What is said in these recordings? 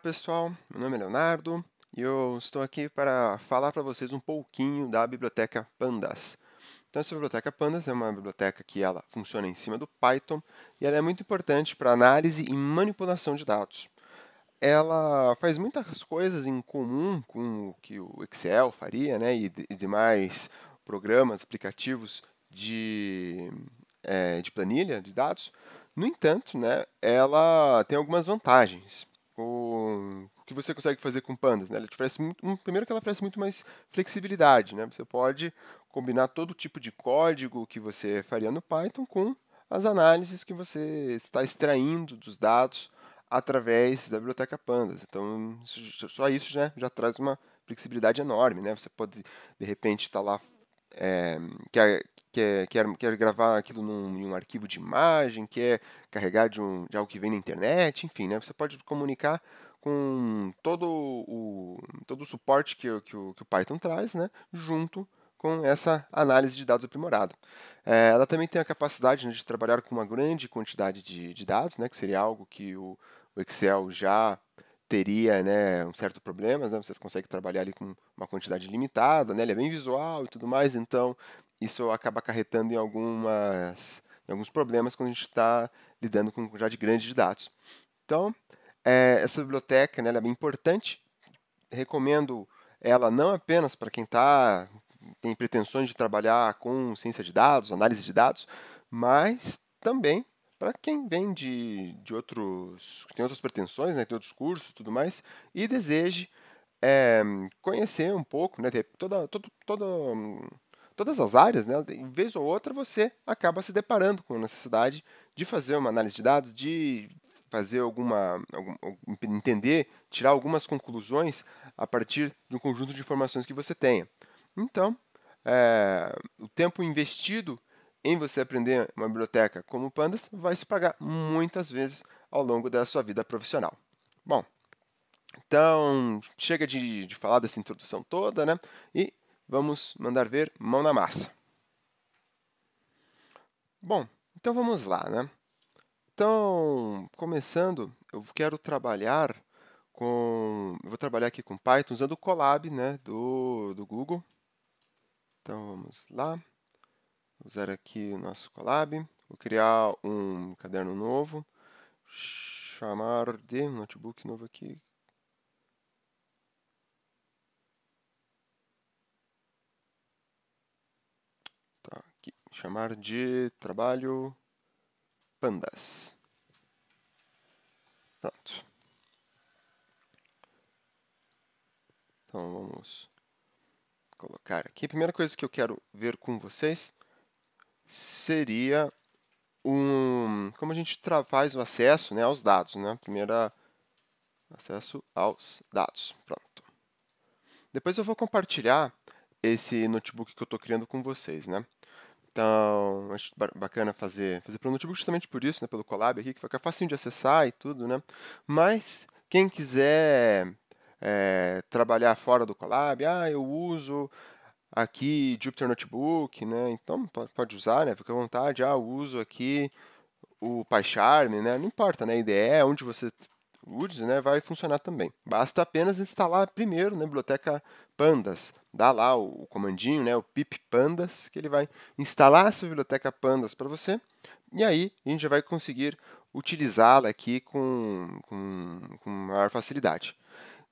pessoal, meu nome é Leonardo e eu estou aqui para falar para vocês um pouquinho da biblioteca Pandas. Então, essa biblioteca Pandas é uma biblioteca que ela funciona em cima do Python e ela é muito importante para análise e manipulação de dados. Ela faz muitas coisas em comum com o que o Excel faria, né, e demais programas, aplicativos de planilha de dados. No entanto, né, ela tem algumas vantagens. O que você consegue fazer com pandas, né? Ela te oferece primeiro que ela oferece muito mais flexibilidade, né? Você pode combinar todo tipo de código que você faria no Python com as análises que você está extraindo dos dados através da biblioteca Pandas. Então, só isso já traz uma flexibilidade enorme, né? Você pode, de repente, estar lá, é, quer gravar aquilo em um arquivo de imagem, quer carregar de algo que vem na internet, enfim, né? Você pode comunicar com todo o suporte que o Python traz, né? Junto com essa análise de dados aprimorada. Ela também tem a capacidade, né, de trabalhar com uma grande quantidade de dados, né? Que seria algo que o Excel já teria, né, um certo problemas, né? Você consegue trabalhar ali com uma quantidade limitada, né? Ele é bem visual e tudo mais, então isso acaba acarretando em alguns problemas quando a gente está lidando com uma quantidade grande de dados. Então, essa biblioteca, né, ela é bem importante. Recomendo ela não apenas para quem tem pretensões de trabalhar com ciência de dados, análise de dados, mas também para quem vem tem outras pretensões, né, tem outros cursos e tudo mais, e deseje conhecer um pouco, né, todas as áreas, né, de vez ou outra você acaba se deparando com a necessidade de fazer uma análise de dados, de fazer entender, tirar algumas conclusões a partir de um conjunto de informações que você tenha. Então, o tempo investido em você aprender uma biblioteca como o Pandas vai se pagar muitas vezes ao longo da sua vida profissional. Bom, então chega de falar dessa introdução toda, né? E vamos mandar ver mão na massa. Bom, então vamos lá, né? Então, começando, eu vou trabalhar aqui com Python usando o Colab, né, do Google. Então vamos lá, vou usar aqui o nosso Colab, vou criar um caderno novo, chamar de um notebook novo aqui. Tá, aqui, chamar de trabalho Pandas. Pronto. Então vamos colocar aqui. A primeira coisa que eu quero ver com vocês seria como a gente faz o acesso, né, aos dados, né? Primeiro, acesso aos dados. Pronto. Depois eu vou compartilhar esse notebook que eu estou criando com vocês, né? Então, acho bacana fazer pelo notebook justamente por isso, né? Pelo Colab aqui, que fica facinho de acessar e tudo, né? Mas quem quiser trabalhar fora do Colab, eu uso aqui Jupyter Notebook, né? Então pode usar, né? Fica à vontade. Eu uso aqui o PyCharm, né? Não importa, né? A IDE, onde você use, né? Vai funcionar também. Basta apenas instalar primeiro, né? Biblioteca Pandas. Dá lá o comandinho, né? O pip pandas, que ele vai instalar essa biblioteca Pandas para você. E aí a gente já vai conseguir utilizá-la aqui com maior facilidade.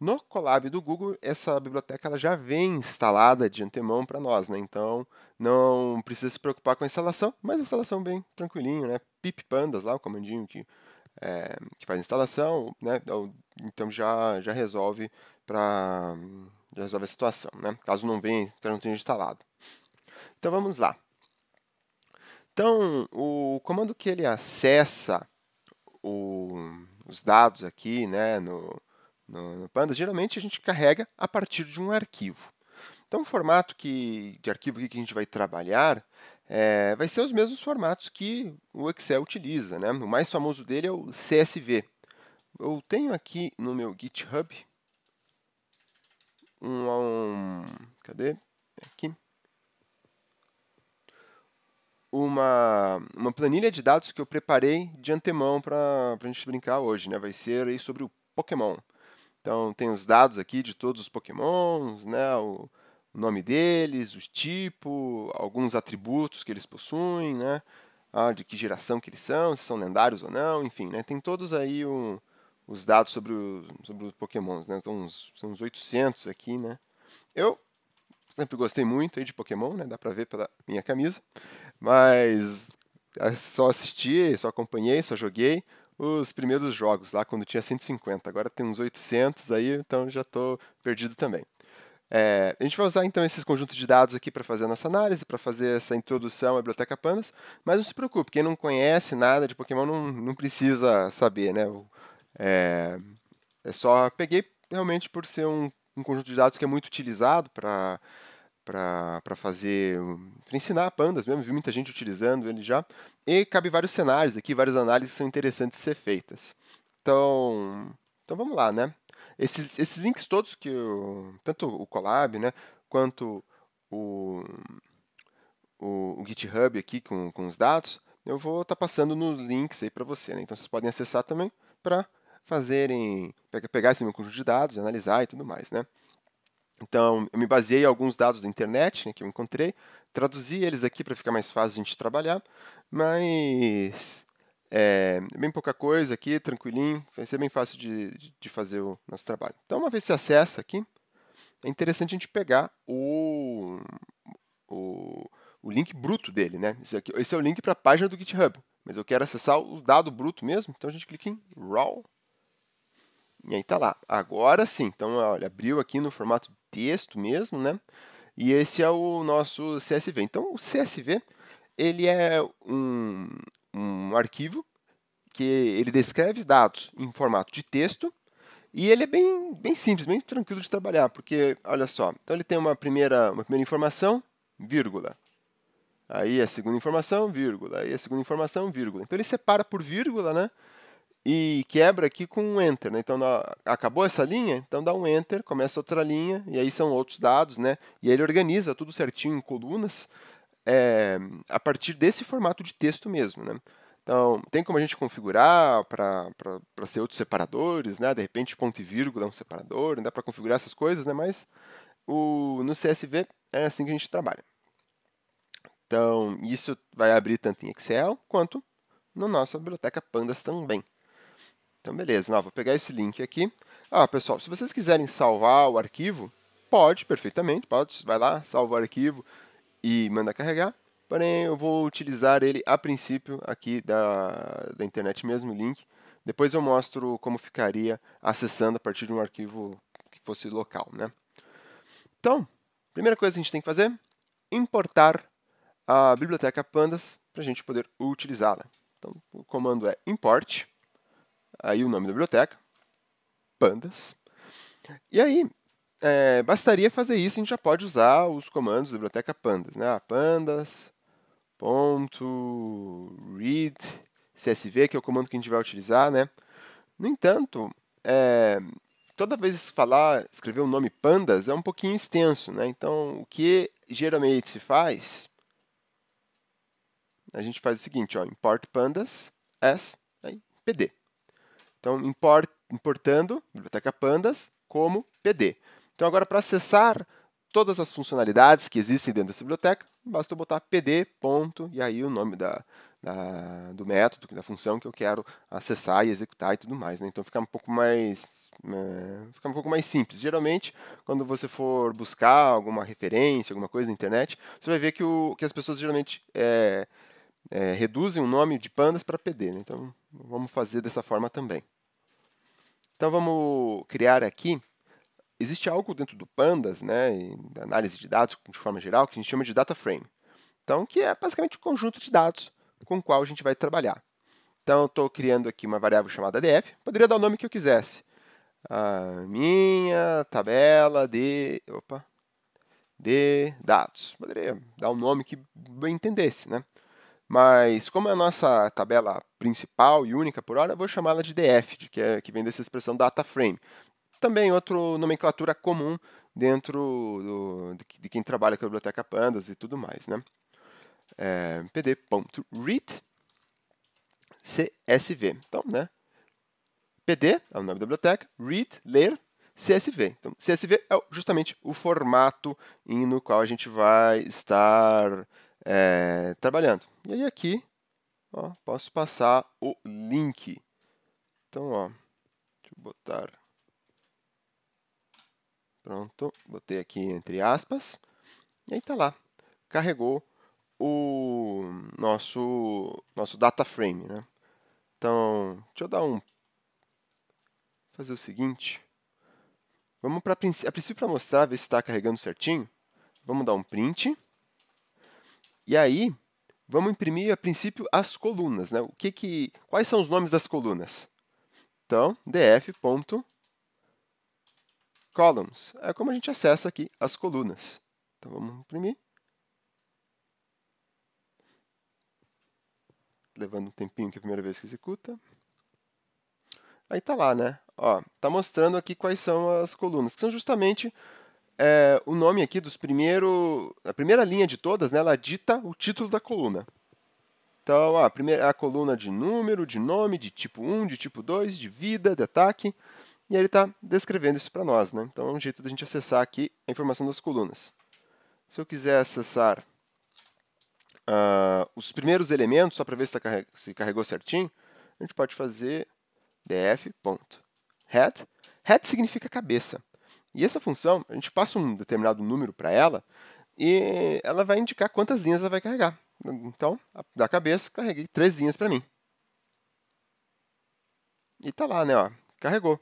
No Colab do Google, essa biblioteca ela já vem instalada de antemão para nós, né? Então não precisa se preocupar com a instalação, mas a instalação é bem tranquilinho, né? Pip pandas lá, o comandinho que faz a instalação, né? Então já resolve já resolve a situação, né? Caso não tenha instalado. Então vamos lá. Então o comando que ele acessa os dados aqui, né? No Pandas, geralmente a gente carrega a partir de um arquivo. Então, o formato de arquivo aqui que a gente vai trabalhar vai ser os mesmos formatos que o Excel utiliza, né? O mais famoso dele é o CSV. Eu tenho aqui no meu GitHub cadê? Aqui. Uma planilha de dados que eu preparei de antemão para a gente brincar hoje, né? Vai ser aí sobre o Pokémon. Então tem os dados aqui de todos os Pokémons, né? O nome deles, o tipo, alguns atributos que eles possuem, né? De que geração que eles são, se são lendários ou não, enfim, né? Tem todos aí os dados sobre os Pokémons, né? São uns 800 aqui, né? Eu sempre gostei muito aí de Pokémon, né? Dá pra ver pela minha camisa, mas só assisti, só acompanhei, só joguei os primeiros jogos lá quando tinha 150. Agora tem uns 800 aí, então já estou perdido também. A gente vai usar então esses conjuntos de dados aqui para fazer a nossa análise, para fazer essa introdução à Biblioteca Pandas, mas não se preocupe, quem não conhece nada de Pokémon não precisa saber, né? Só peguei realmente por ser um conjunto de dados que é muito utilizado para fazer, para ensinar pandas mesmo, vi muita gente utilizando ele já, e cabe vários cenários aqui, várias análises que são interessantes de ser feitas. Então vamos lá, né? Esses links todos tanto o Colab, né, quanto o, o GitHub aqui com os dados, eu vou estar passando nos links aí para você, né? Então vocês podem acessar também para pegar esse meu conjunto de dados, analisar e tudo mais, né? Então, eu me baseei em alguns dados da internet, né, que eu encontrei, traduzi eles aqui para ficar mais fácil a gente trabalhar, mas bem pouca coisa aqui, tranquilinho, vai ser bem fácil de fazer o nosso trabalho. Então, uma vez que você acessa aqui, é interessante a gente pegar o, o link bruto dele, né? Esse é o link para a página do GitHub, mas eu quero acessar o dado bruto mesmo, então a gente clica em Raw, e aí tá lá. Agora sim, então olha, abriu aqui no formato texto mesmo, né? E esse é o nosso CSV. Então o CSV, ele é um arquivo que ele descreve dados em formato de texto e ele é bem simples, bem tranquilo de trabalhar, porque olha só, então ele tem uma primeira informação, vírgula. Aí a segunda informação, vírgula. Aí a segunda informação, vírgula. Então ele separa por vírgula, né? E quebra aqui com um enter, né? Então acabou essa linha, então dá um enter, começa outra linha e aí são outros dados, né? E aí ele organiza tudo certinho em colunas a partir desse formato de texto mesmo, né? Então tem como a gente configurar para ser outros separadores, né? De repente ponto e vírgula é um separador, dá para configurar essas coisas, né? Mas no CSV é assim que a gente trabalha. Então isso vai abrir tanto em Excel quanto na nossa biblioteca Pandas também. Então, beleza. Não, vou pegar esse link aqui. Pessoal, se vocês quiserem salvar o arquivo, pode, perfeitamente. Pode, vai lá, salva o arquivo e manda carregar. Porém, eu vou utilizar ele a princípio aqui da internet mesmo, o link. Depois eu mostro como ficaria acessando a partir de um arquivo que fosse local, né? Então, primeira coisa que a gente tem que fazer, importar a biblioteca Pandas para a gente poder utilizá-la. Então, o comando é import. Aí o nome da biblioteca, Pandas. E aí, bastaria fazer isso, a gente já pode usar os comandos da biblioteca Pandas, né? Pandas.read CSV, que é o comando que a gente vai utilizar, né? No entanto, toda vez escrever o nome Pandas é um pouquinho extenso, né? Então, o que geralmente se faz, a gente faz o seguinte, ó, import pandas as pd. Então, importando biblioteca pandas como PD. Então, agora, para acessar todas as funcionalidades que existem dentro dessa biblioteca, basta eu botar pd, ponto, e aí o nome do método, da função que eu quero acessar e executar e tudo mais. Né? Então, fica um pouco mais simples. Geralmente, quando você for buscar alguma referência, alguma coisa na internet, você vai ver que as pessoas geralmente reduzem o nome de pandas para PD. Né? Então, vamos fazer dessa forma também. Então, vamos criar aqui. Existe algo dentro do Pandas, né, da análise de dados de forma geral, que a gente chama de data frame. Então, que é basicamente um conjunto de dados com o qual a gente vai trabalhar. Então, eu estou criando aqui uma variável chamada df. Poderia dar o nome que eu quisesse. A minha tabela de dados. Poderia dar um nome que bem entendesse, né? Mas, como é a nossa tabela principal e única por hora, eu vou chamá-la de df, que vem dessa expressão data frame. Também outra nomenclatura comum dentro de quem trabalha com a biblioteca Pandas e tudo mais, né? pd.read CSV. Então, né? PD é o nome da biblioteca, read, ler, CSV. Então, CSV é justamente o formato no qual a gente vai estar trabalhando. E aí aqui, ó, posso passar o link. Então, ó, deixa eu botar. Pronto, botei aqui entre aspas. E aí tá lá. Carregou o nosso data frame, né? Então, deixa eu dar fazer o seguinte. Vamos a princípio para mostrar, ver se está carregando certinho. Vamos dar um print. E aí, vamos imprimir a princípio as colunas, né? Quais são os nomes das colunas? Então, df.columns. É como a gente acessa aqui as colunas. Então, vamos imprimir. Levando um tempinho que é a primeira vez que executa. Aí tá lá, né? Ó, tá mostrando aqui quais são as colunas, que são justamente o nome aqui a primeira linha de todas, né? Ela dita o título da coluna. Então, a coluna de número, de nome, de tipo 1, de tipo 2, de vida, de ataque. E aí ele está descrevendo isso para nós, né? Então é um jeito da gente acessar aqui a informação das colunas. Se eu quiser acessar os primeiros elementos, só para ver se carregou certinho, a gente pode fazer df.head. Head significa cabeça. E essa função, a gente passa um determinado número para ela e ela vai indicar quantas linhas ela vai carregar. Então, da cabeça, carreguei 3 linhas para mim. E tá lá, né? Ó, carregou.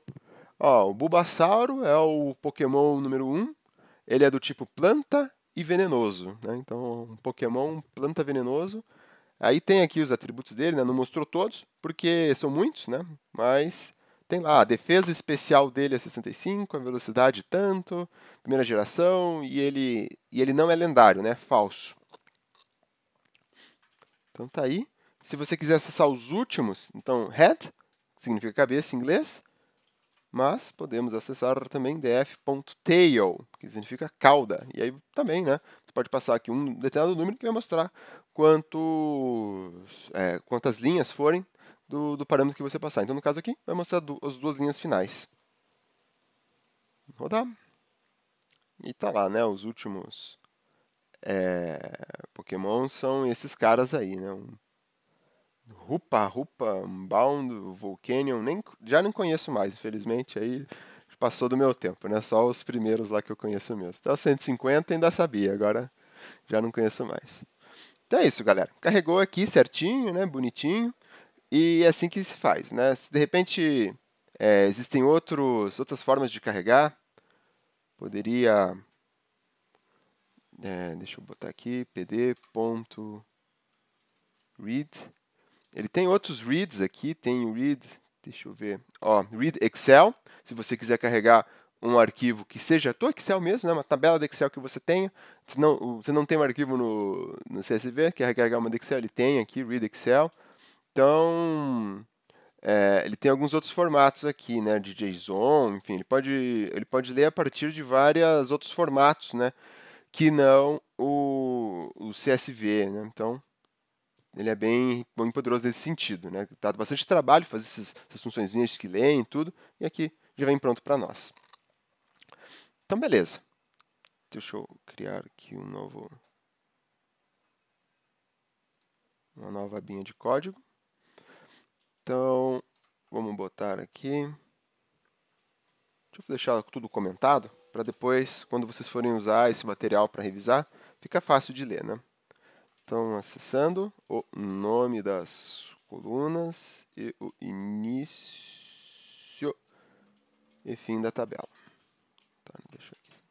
Ó, o Bulbasauro é o Pokémon número 1. Ele é do tipo planta e venenoso. Né? Então, um Pokémon planta venenoso. Aí tem aqui os atributos dele, né? Não mostrou todos, porque são muitos, né? Mas tem lá, a defesa especial dele é 65, a velocidade tanto, primeira geração, e ele não é lendário, né? É falso. Então tá aí. Se você quiser acessar os últimos, então head, que significa cabeça em inglês, mas podemos acessar também df.tail, que significa cauda. E aí também, né? Você pode passar aqui um determinado número que vai mostrar quantas linhas forem do parâmetro que você passar. Então, no caso aqui, vai mostrar as 2 linhas finais. Vou rodar. E tá lá, né? Os últimos Pokémon são esses caras aí, né? Rupa, Unbound, Volcanion, já não conheço mais, infelizmente, aí passou do meu tempo, né? Só os primeiros lá que eu conheço mesmo. Até os 150 ainda sabia, agora já não conheço mais. Então é isso, galera. Carregou aqui certinho, né? Bonitinho. E é assim que se faz, né? Se de repente existem outras formas de carregar, poderia... deixa eu botar aqui, pd.read. Ele tem outros reads aqui, tem o read, deixa eu ver, ó, read Excel, se você quiser carregar um arquivo que seja do Excel mesmo, né, uma tabela de Excel que você tenha, se você não tem um arquivo no CSV, quer carregar uma de Excel, ele tem aqui, read Excel. Então, ele tem alguns outros formatos aqui, né, de JSON, enfim, ele pode ler a partir de vários outros formatos, né, que não o CSV, né, então... Ele é bem poderoso nesse sentido, né? Dá bastante trabalho fazer essas funçõezinhas que leem e tudo, e aqui já vem pronto para nós. Então, beleza. Deixa eu criar aqui uma nova abinha de código. Então, vamos botar aqui. Deixa eu deixar tudo comentado, para depois, quando vocês forem usar esse material para revisar, fica fácil de ler, né? Então, acessando o nome das colunas e o início e fim da tabela. Tá, deixa aqui.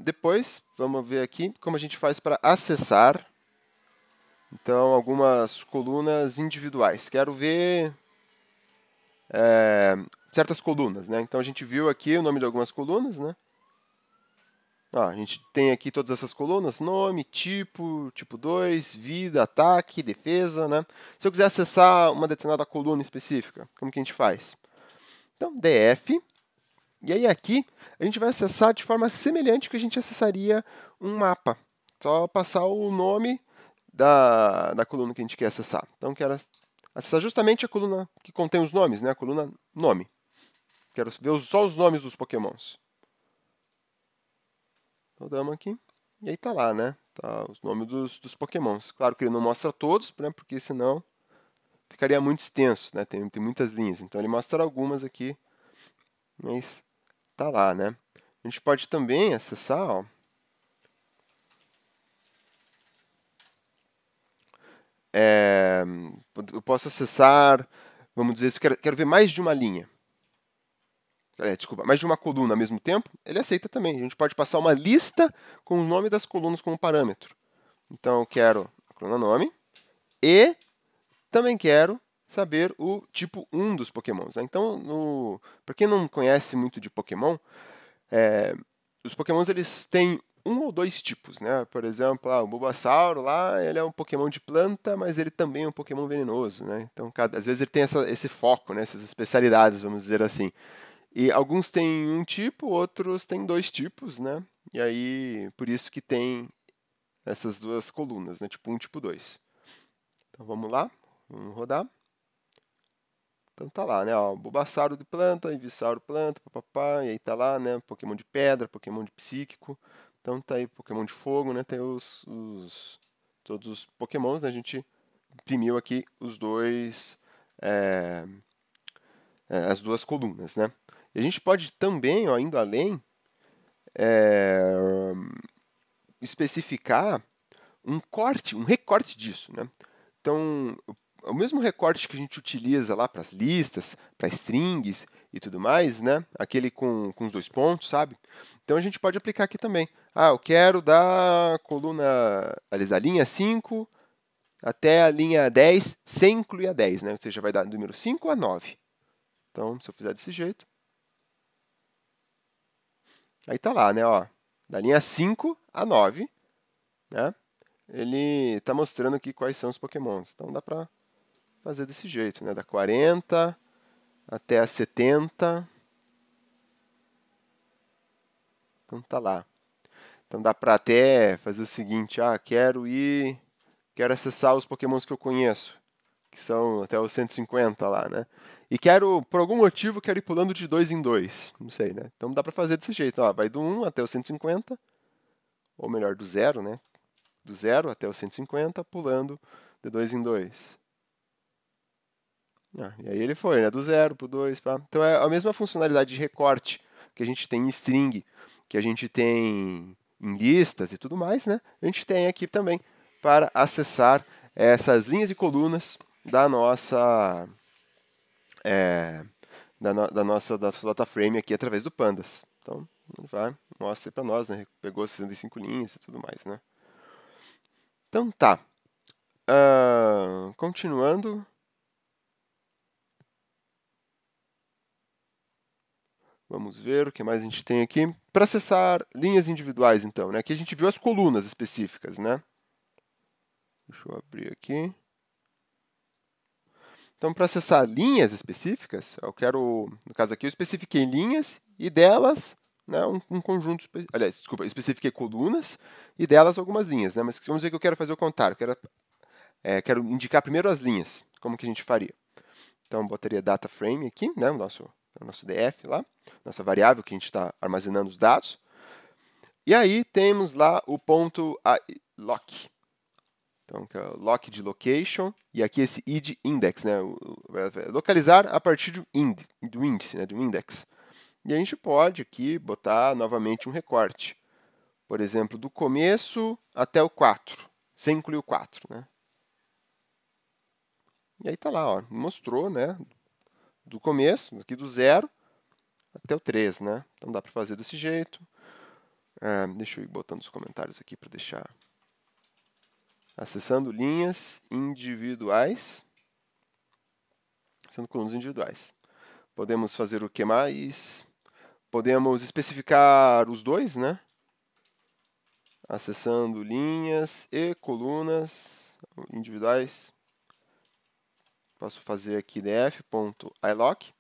Depois, vamos ver aqui como a gente faz para acessar então, algumas colunas individuais. Quero ver certas colunas, né? Então, a gente viu aqui o nome de algumas colunas, né? A gente tem aqui todas essas colunas, nome, tipo 2, vida, ataque, defesa, né? Se eu quiser acessar uma determinada coluna específica, como que a gente faz? Então, df, e aí aqui a gente vai acessar de forma semelhante que a gente acessaria um mapa. Só passar o nome da coluna que a gente quer acessar. Então, quero acessar justamente a coluna que contém os nomes, né? A coluna nome. Quero ver só os nomes dos pokémons. Então damos aqui. E aí tá lá, né? Tá os nomes dos pokémons. Claro que ele não mostra todos, né? Porque senão ficaria muito extenso, né? Tem muitas linhas. Então ele mostra algumas aqui, mas tá lá, né? A gente pode também acessar, ó, é, eu posso acessar, vamos dizer, se eu quero ver mais de uma linha. Desculpa, mais de uma coluna ao mesmo tempo, ele aceita também. A gente pode passar uma lista com o nome das colunas como parâmetro. Então eu quero a coluna nome e também quero saber o tipo 1 dos pokémons. Né? Então, para quem não conhece muito de Pokémon, os pokémons eles têm um ou dois tipos, né? Por exemplo, o Bulbasauro lá, ele é um Pokémon de planta, mas ele também é um Pokémon venenoso, né? Então, às vezes ele tem esse foco, né? Essas especialidades, vamos dizer assim. E alguns têm um tipo, outros têm dois tipos, né? E aí, por isso que tem essas duas colunas, né? Tipo 1 e tipo 2. Então, vamos lá, vamos rodar. Então tá lá, né? Ó, Bulbasauro de planta, Ivysauro planta, papapá, e aí tá lá, né? Pokémon de pedra, Pokémon de psíquico. Então tá aí Pokémon de fogo, né? Tem todos os Pokémons, né? A gente imprimiu aqui os dois, é, as duas colunas, né? E a gente pode também, ó, indo além, é, especificar um corte, um recorte disso, né? Então, o mesmo recorte que a gente utiliza lá para as listas, para strings e tudo mais, né? Aquele com os dois pontos, sabe? Então a gente pode aplicar aqui também. Eu quero da coluna, aliás, da linha 5 até a linha 10, sem incluir a 10, né? Ou seja, vai dar do número 5 a 9. Então, se eu fizer desse jeito, aí tá lá, né? Ó, da linha 5 a 9, né? Ele está mostrando aqui quais são os pokémons. Então dá para fazer desse jeito, né? Da 40 até a 70. Então tá lá. Então dá para até fazer o seguinte, quero acessar os pokémons que eu conheço, que são até os 150 lá, né? E por algum motivo, quero ir pulando de 2 em 2, não sei, né? Então dá para fazer desse jeito, ó, vai do 1 até o 150, ou melhor, do 0, né? Do 0 até o 150, pulando de 2 em 2. E aí ele foi, né? Do 0 para o 2. Pá. Então é a mesma funcionalidade de recorte que a gente tem em string, que a gente tem em listas e tudo mais, né? A gente tem aqui também para acessar essas linhas e colunas da nossa da nossa data frame aqui através do Pandas. Então, vai, mostra para nós, né? Pegou 65 linhas e tudo mais, né? Então tá. Continuando. Vamos ver o que mais a gente tem aqui. Para acessar linhas individuais, então, né? Aqui a gente viu as colunas específicas, né? Deixa eu abrir aqui. Então, para acessar linhas específicas, no caso aqui, eu especifiquei linhas e delas, né, um conjunto, aliás, desculpa, eu especifiquei colunas e delas algumas linhas, né? Mas vamos dizer que eu quero fazer o contrário, quero indicar primeiro as linhas, como que a gente faria? Então, eu botaria data frame aqui, né, o nosso DF lá, nossa variável que a gente está armazenando os dados. E aí temos lá o ponto lock. Então, que é o lock de location, e aqui esse id index, né? Localizar a partir do índice, né? Do index. E a gente pode aqui botar novamente um recorte. Por exemplo, do começo até o 4, sem incluir o 4, né? E aí tá lá, ó, mostrou, né? Do começo, aqui do 0 até o 3, né? Então dá para fazer desse jeito. Deixa eu ir botando os comentários aqui para deixar. Acessando linhas individuais. Acessando colunas individuais. Podemos fazer o que mais? Podemos especificar os dois, né? Acessando linhas e colunas individuais. Posso fazer aqui df.ilock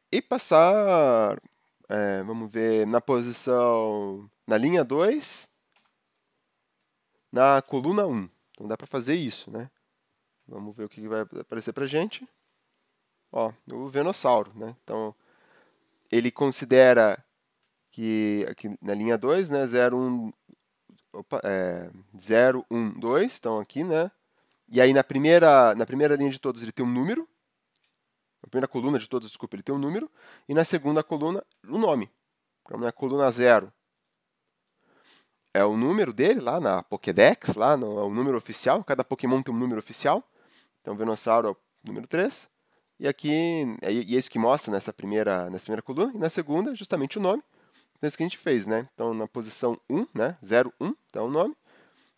e passar, vamos ver, na linha 2, na coluna 1. Então dá para fazer isso, né? Vamos ver o que vai aparecer para a gente. Ó, o Venossauro, né? Então, ele considera que aqui na linha 2, né, 0, 1, 0, 1, 2, então aqui, né? E aí na primeira linha de todos ele tem um número, na primeira coluna de todos, desculpa, ele tem um número, e na segunda coluna, o nome. Então, na coluna 0 é o número dele lá na Pokédex, lá no, é o número oficial, cada Pokémon tem um número oficial. Então o Venossauro é o número 3, e aqui é isso que mostra nessa primeira coluna, e na segunda, justamente o nome. Então é isso que a gente fez, né? Então na posição 1, né? 0, 1, então o nome.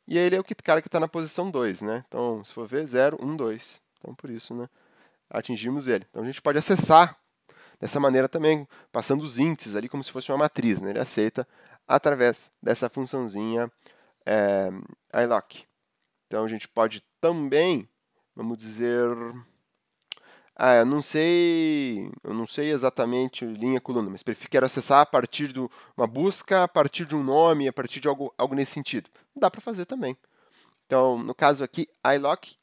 E ele é o cara que está na posição 2, né? Então, se for ver, 0, 1, 2. Então, por isso, né? Atingimos ele. Então, a gente pode acessar dessa maneira também, passando os índices ali como se fosse uma matriz, né? Ele aceita através dessa funçãozinha iLock. Então, a gente pode também, vamos dizer... eu não sei exatamente linha coluna, mas quero acessar a partir de uma busca, a partir de um nome, a partir de algo nesse sentido. Dá para fazer também. Então, no caso aqui, iLock,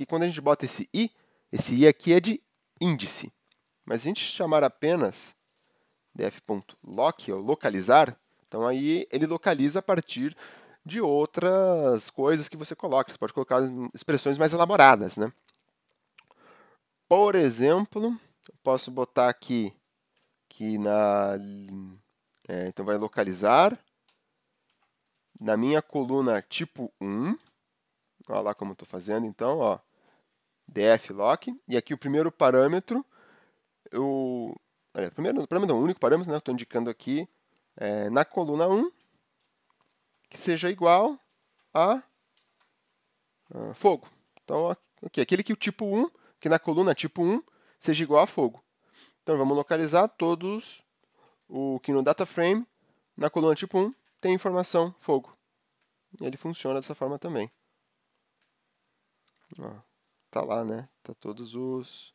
quando a gente bota esse i aqui é de índice. Mas se a gente chamar apenas df.lock, ou localizar, então aí ele localiza a partir de outras coisas que você coloca. Você pode colocar expressões mais elaboradas, né? Por exemplo, eu posso botar aqui que então vai localizar na minha coluna tipo 1. Olha lá como eu estou fazendo, então, ó, dflock. E aqui o primeiro parâmetro, o único parâmetro, né, estou indicando aqui, na coluna 1, que seja igual a fogo. Então, aqui, aquele que o tipo 1, que na coluna tipo 1, seja igual a fogo. Então, vamos localizar todos o que no data frame, na coluna tipo 1, tem informação fogo. E ele funciona dessa forma também. Ó, tá lá, né? Tá todos os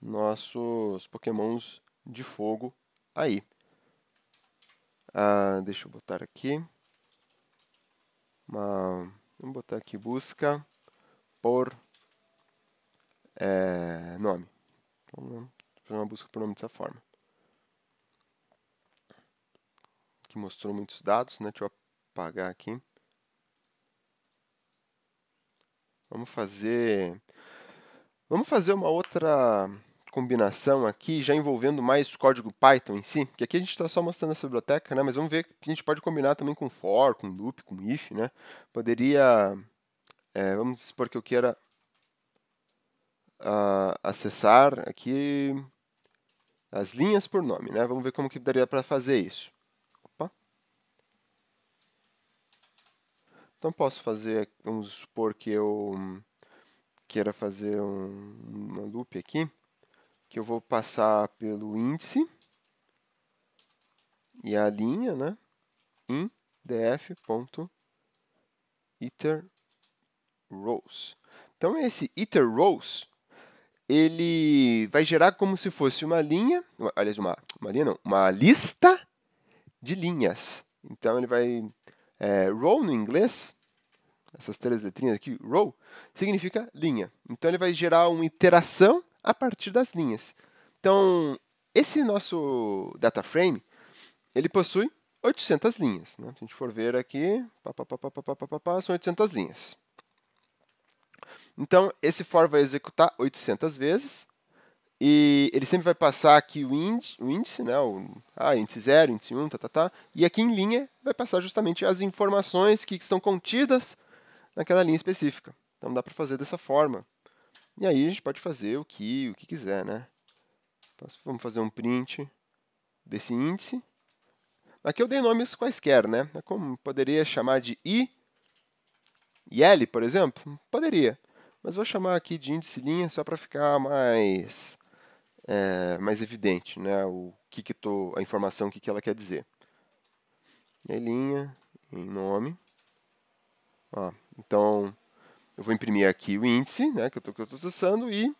nossos pokémons de fogo aí. Deixa eu botar aqui. Vamos botar aqui busca por nome. Então, vamos fazer uma busca por nome dessa forma. Aqui mostrou muitos dados, né? Deixa eu apagar aqui. Vamos fazer uma outra combinação aqui, já envolvendo mais código Python em si, que aqui a gente está só mostrando essa biblioteca, né? Mas vamos ver que a gente pode combinar também com for, com loop, com if, né? Poderia, vamos supor que eu queira acessar aqui as linhas por nome, né? Vamos ver como que daria para fazer isso. Opa. Então posso fazer, vamos supor que eu queira fazer uma loop aqui, que eu vou passar pelo índice e a linha, né? Em df.iterRows. Então esse iterRows, ele vai gerar como se fosse uma linha, aliás, uma linha não, uma lista de linhas. Então ele vai row no inglês, essas três letrinhas aqui, row, significa linha. Então ele vai gerar uma iteração a partir das linhas. Então esse nosso data frame, ele possui 800 linhas. Né? Se a gente for ver aqui, são 800 linhas. Então, esse for vai executar 800 vezes. E ele sempre vai passar aqui o índice, né? Índice 0, índice 1, e aqui em linha vai passar justamente as informações que estão contidas naquela linha específica. Então dá para fazer dessa forma. E aí a gente pode fazer o que quiser, né? Então, vamos fazer um print desse índice. Aqui eu dei nomes quaisquer, né? Como poderia chamar de I e L, por exemplo? Poderia. Mas vou chamar aqui de índice linha só para ficar mais evidente, né? A informação, o que ela quer dizer. E aí, linha em nome. Então, eu vou imprimir aqui o índice, né? Que eu estou acessando e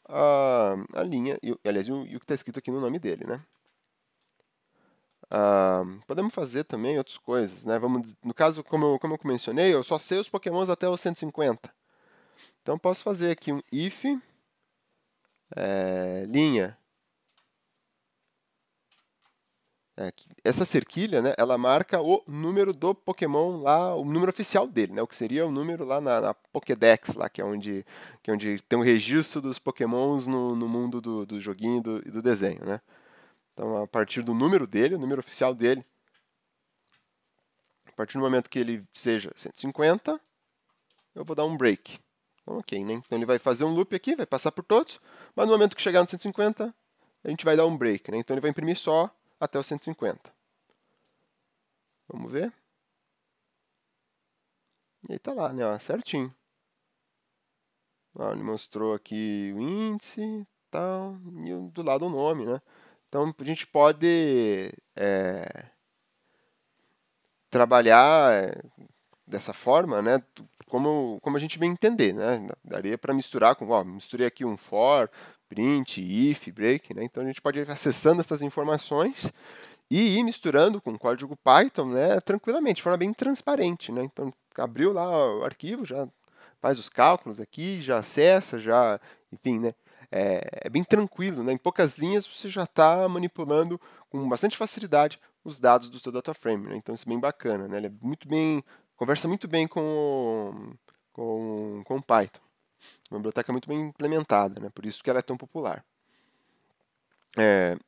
a linha, aliás, o que está escrito aqui no nome dele, né? Podemos fazer também outras coisas, né? No caso, como eu mencionei, eu só sei os pokémons até os 150. Então, posso fazer aqui um if linha essa cerquilha, né, ela marca o número do Pokémon lá, o número oficial dele, né, o que seria o número lá na Pokédex, lá, que é onde tem o registro dos Pokémons no mundo do joguinho e do desenho, né. Então, a partir do número dele, o número oficial dele, a partir do momento que ele seja 150, eu vou dar um break. Então, ok, né? Então ele vai fazer um loop aqui, vai passar por todos, mas no momento que chegar no 150, a gente vai dar um break, né? Então ele vai imprimir só até o 150. Vamos ver? E aí tá lá, né? Ó, certinho. Ó, ele mostrou aqui o índice, tal, e do lado o nome, né? Então a gente pode trabalhar dessa forma, né? Como a gente bem entender, né? Daria para misturar com, ó, misturei aqui um for, print, if, break, né? Então a gente pode ir acessando essas informações e ir misturando com código Python, né? Tranquilamente, de forma bem transparente, né? Então abriu lá o arquivo, já faz os cálculos aqui, já acessa, já, enfim, né? É bem tranquilo, né? Em poucas linhas você já está manipulando com bastante facilidade os dados do seu data frame, né? Então isso é bem bacana, né? Ele é muito bem, conversa muito bem com o Python. Uma biblioteca muito bem implementada, né? Por isso que ela é tão popular.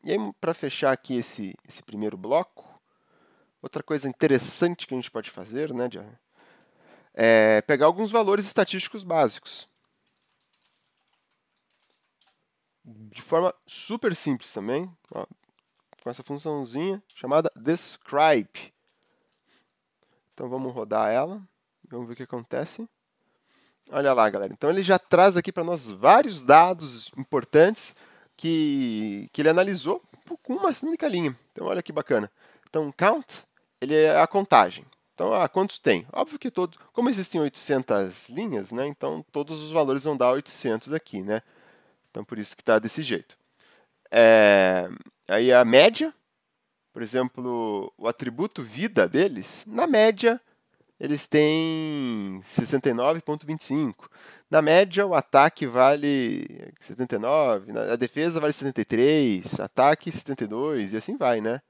E aí, para fechar aqui esse primeiro bloco, outra coisa interessante que a gente pode fazer, né, é pegar alguns valores estatísticos básicos. De forma super simples também, ó, com essa funçãozinha chamada describe. Então vamos rodar ela, vamos ver o que acontece. Olha lá, galera. Então ele já traz aqui para nós vários dados importantes que ele analisou com uma única linha. Então olha que bacana. Então count, ele é a contagem. Então, quantos tem? Óbvio que como existem 800 linhas, né? Então todos os valores vão dar 800 aqui, né? Então por isso que está desse jeito. Aí a média, por exemplo, o atributo vida deles, na média eles têm 69,25. Na média, o ataque vale 79, a defesa vale 73, ataque 72 e assim vai, né?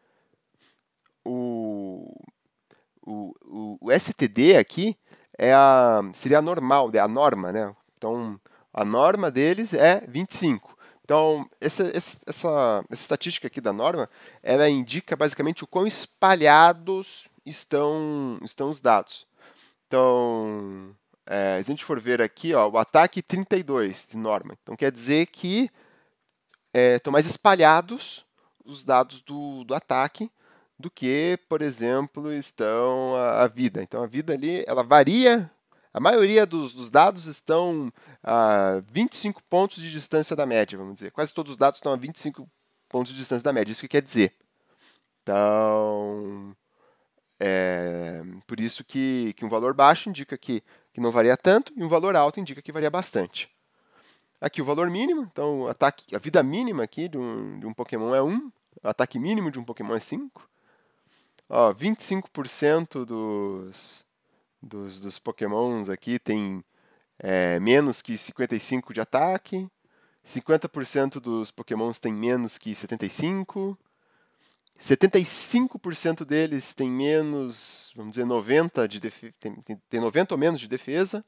O, o STD aqui seria a normal, a norma, né? Então, a norma deles é 25. Então, essa estatística aqui da norma, ela indica basicamente o quão espalhados estão os dados. Então, se a gente for ver aqui, ó, o ataque 32 de norma. Então, quer dizer que estão mais espalhados os dados do ataque do que, por exemplo, estão a vida. Então, a vida ali, ela varia. A maioria dos dados estão a 25 pontos de distância da média, vamos dizer. Quase todos os dados estão a 25 pontos de distância da média. Isso que quer dizer. Então, por isso que um valor baixo indica que não varia tanto e um valor alto indica que varia bastante. Aqui o valor mínimo, então a vida mínima aqui de um Pokémon é 1, o ataque mínimo de um Pokémon é 5. Ó, 25% dos Pokémons aqui tem menos que 55 de ataque, 50% dos Pokémons tem menos que 75, 75% deles tem menos, vamos dizer, 90 tem 90 ou menos de defesa.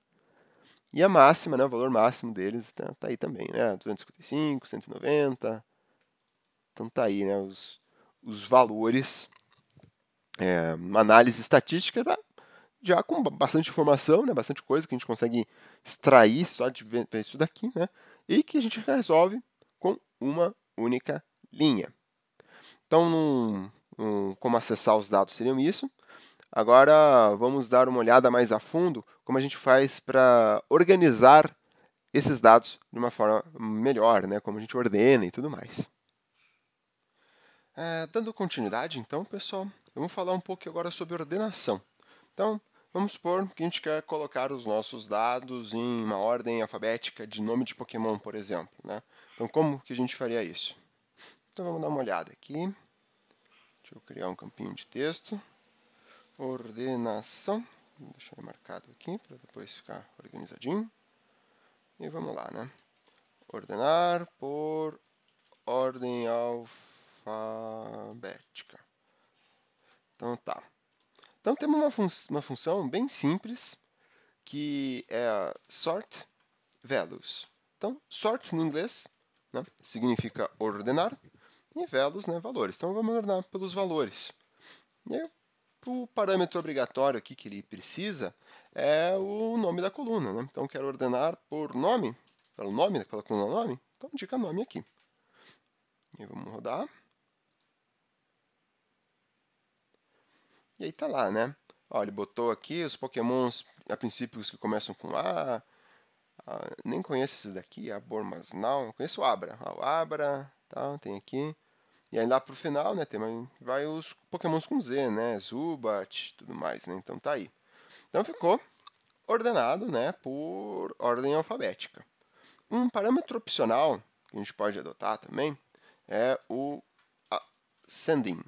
E a máxima, né, o valor máximo deles tá aí também, né? 255, 190. Então tá aí, né, os valores. Uma análise estatística já com bastante informação, né, bastante coisa que a gente consegue extrair só de ver isso daqui, né? E que a gente resolve com uma única linha. Então, como acessar os dados seriam isso. Agora vamos dar uma olhada mais a fundo como a gente faz para organizar esses dados de uma forma melhor, né? Como a gente ordena e tudo mais. Dando continuidade, então, pessoal, vamos falar um pouco agora sobre ordenação. Então, vamos supor que a gente quer colocar os nossos dados em uma ordem alfabética de nome de Pokémon, por exemplo, né? Então, como que a gente faria isso? Então, vamos dar uma olhada aqui. Deixa eu criar um campinho de texto. Ordenação. Vou deixar ele marcado aqui para depois ficar organizadinho. E vamos lá, né? Ordenar por ordem alfabética. Então, temos uma função bem simples, que é a sort values. Então, sort no inglês, né, significa ordenar, e values, né, valores. Então, vamos ordenar pelos valores. E aí, o parâmetro obrigatório aqui que ele precisa é o nome da coluna. Né? Então, eu quero ordenar por nome, pelo nome, pela coluna nome, então indica nome aqui. E aí, vamos rodar. E aí tá lá, né? Ó, ele botou aqui os pokémons, a princípio, os que começam com A. Nem conheço esses daqui, Abormasnal. Conheço o Abra. O Abra, tá, tem aqui. E aí lá pro final, né, vai os pokémons com Z, né? Zubat, tudo mais, né? Então tá aí. Então ficou ordenado, né, por ordem alfabética. Um parâmetro opcional que a gente pode adotar também é o ascending.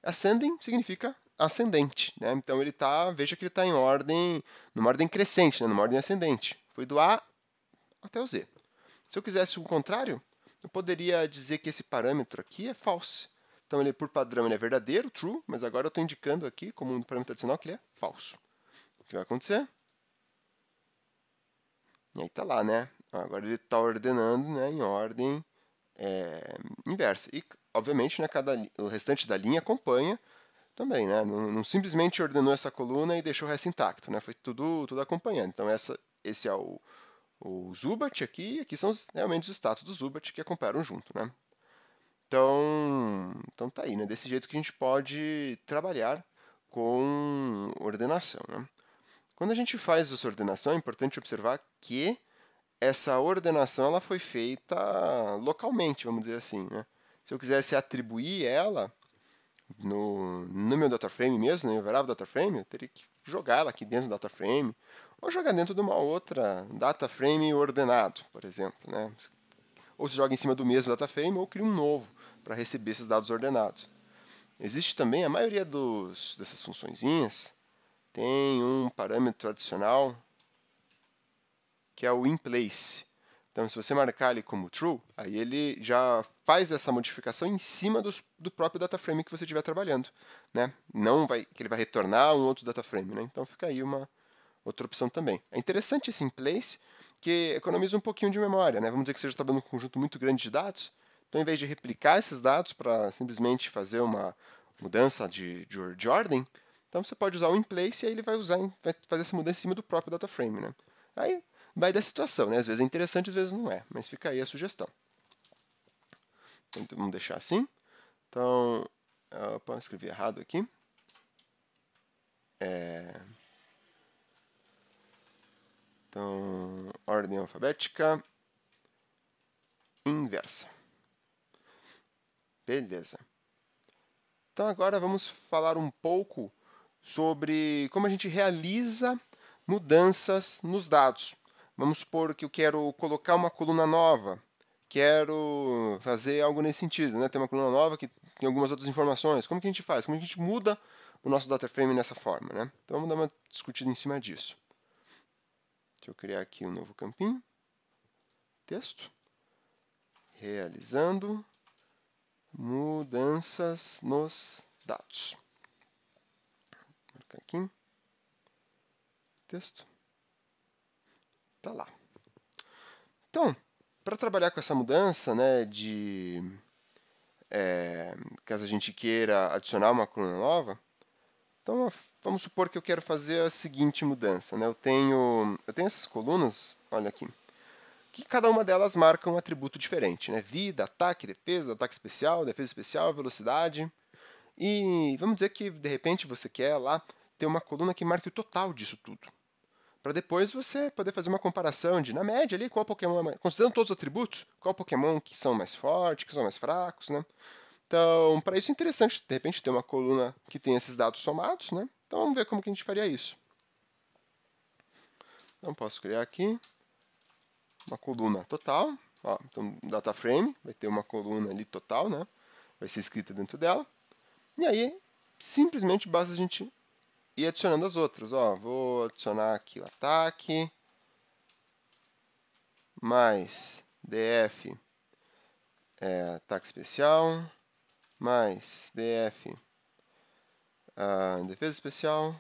Ascending significa ascendente, né? Então veja que ele está em ordem, numa ordem crescente, né? Numa ordem ascendente. Foi do A até o Z. Se eu quisesse o contrário, eu poderia dizer que esse parâmetro aqui é false. Então, ele, por padrão, ele é verdadeiro, true, mas agora eu estou indicando aqui, como um parâmetro adicional, que ele é falso. O que vai acontecer? E aí está lá, né? Agora ele está ordenando, né, em ordem inversa. E, obviamente, né, o restante da linha acompanha também, né? Não simplesmente ordenou essa coluna e deixou o resto intacto, né? Foi tudo acompanhando. Então, esse é o Zubat aqui, e aqui são realmente os status do Zubat que acompanharam junto, né? Então tá aí, né? Desse jeito que a gente pode trabalhar com ordenação, né? Quando a gente faz essa ordenação, é importante observar que essa ordenação ela foi feita localmente, vamos dizer assim, né? Se eu quisesse atribuir ela no meu dataframe mesmo, no meu variável dataframe, eu teria que jogar ela aqui dentro do dataframe, ou jogar dentro de uma outra dataframe ordenado, por exemplo, né? Ou se joga em cima do mesmo dataframe, ou cria um novo para receber esses dados ordenados. Existe também, a maioria dessas funçõezinhas tem um parâmetro adicional que é o inPlace. Então, se você marcar ele como true, aí ele já faz essa modificação em cima do próprio dataframe que você estiver trabalhando, né? Não que ele vai retornar um outro dataframe, né? Então, fica aí uma outra opção também. É interessante esse inPlace, que economiza um pouquinho de memória, né? Vamos dizer que você já está trabalhando com um conjunto muito grande de dados, então, em vez de replicar esses dados para simplesmente fazer uma mudança de ordem, então você pode usar o inPlace e aí ele vai fazer essa mudança em cima do próprio dataframe, né? Aí vai da situação, né? Às vezes é interessante, às vezes não é, mas fica aí a sugestão. Então, vamos deixar assim. Então, opa, escrevi errado aqui. Então, ordem alfabética inversa. Beleza. Então, agora vamos falar um pouco sobre como a gente realiza mudanças nos dados. Vamos supor que eu quero colocar uma coluna nova. Quero fazer algo nesse sentido, né? Tem uma coluna nova que tem algumas outras informações. Como que a gente faz? Como que a gente muda o nosso dataframe nessa forma, né? Então, vamos dar uma discutida em cima disso. Deixa eu criar aqui um novo campinho. Texto. Realizando mudanças nos dados. Vou marcar aqui. Texto. Tá lá. Então, para trabalhar com essa mudança, né, caso a gente queira adicionar uma coluna nova, então vamos supor que eu quero fazer a seguinte mudança, né? Eu tenho essas colunas, olha aqui, que cada uma delas marca um atributo diferente, né? Vida, ataque, defesa especial, velocidade. E vamos dizer que de repente você quer lá ter uma coluna que marque o total disso tudo. Para depois você poder fazer uma comparação de, na média ali, qual Pokémon é mais, considerando todos os atributos, qual Pokémon que são mais fortes, que são mais fracos, né? Então, para isso é interessante, de repente, ter uma coluna que tem esses dados somados, né? Então, vamos ver como que a gente faria isso. Então, posso criar aqui uma coluna total. Ó, então, data frame, vai ter uma coluna ali total, né? Vai ser escrita dentro dela. E aí, simplesmente basta a gente ir adicionando as outras. Ó, vou adicionar aqui o ataque, mais DF, ataque especial, mais DF, defesa especial,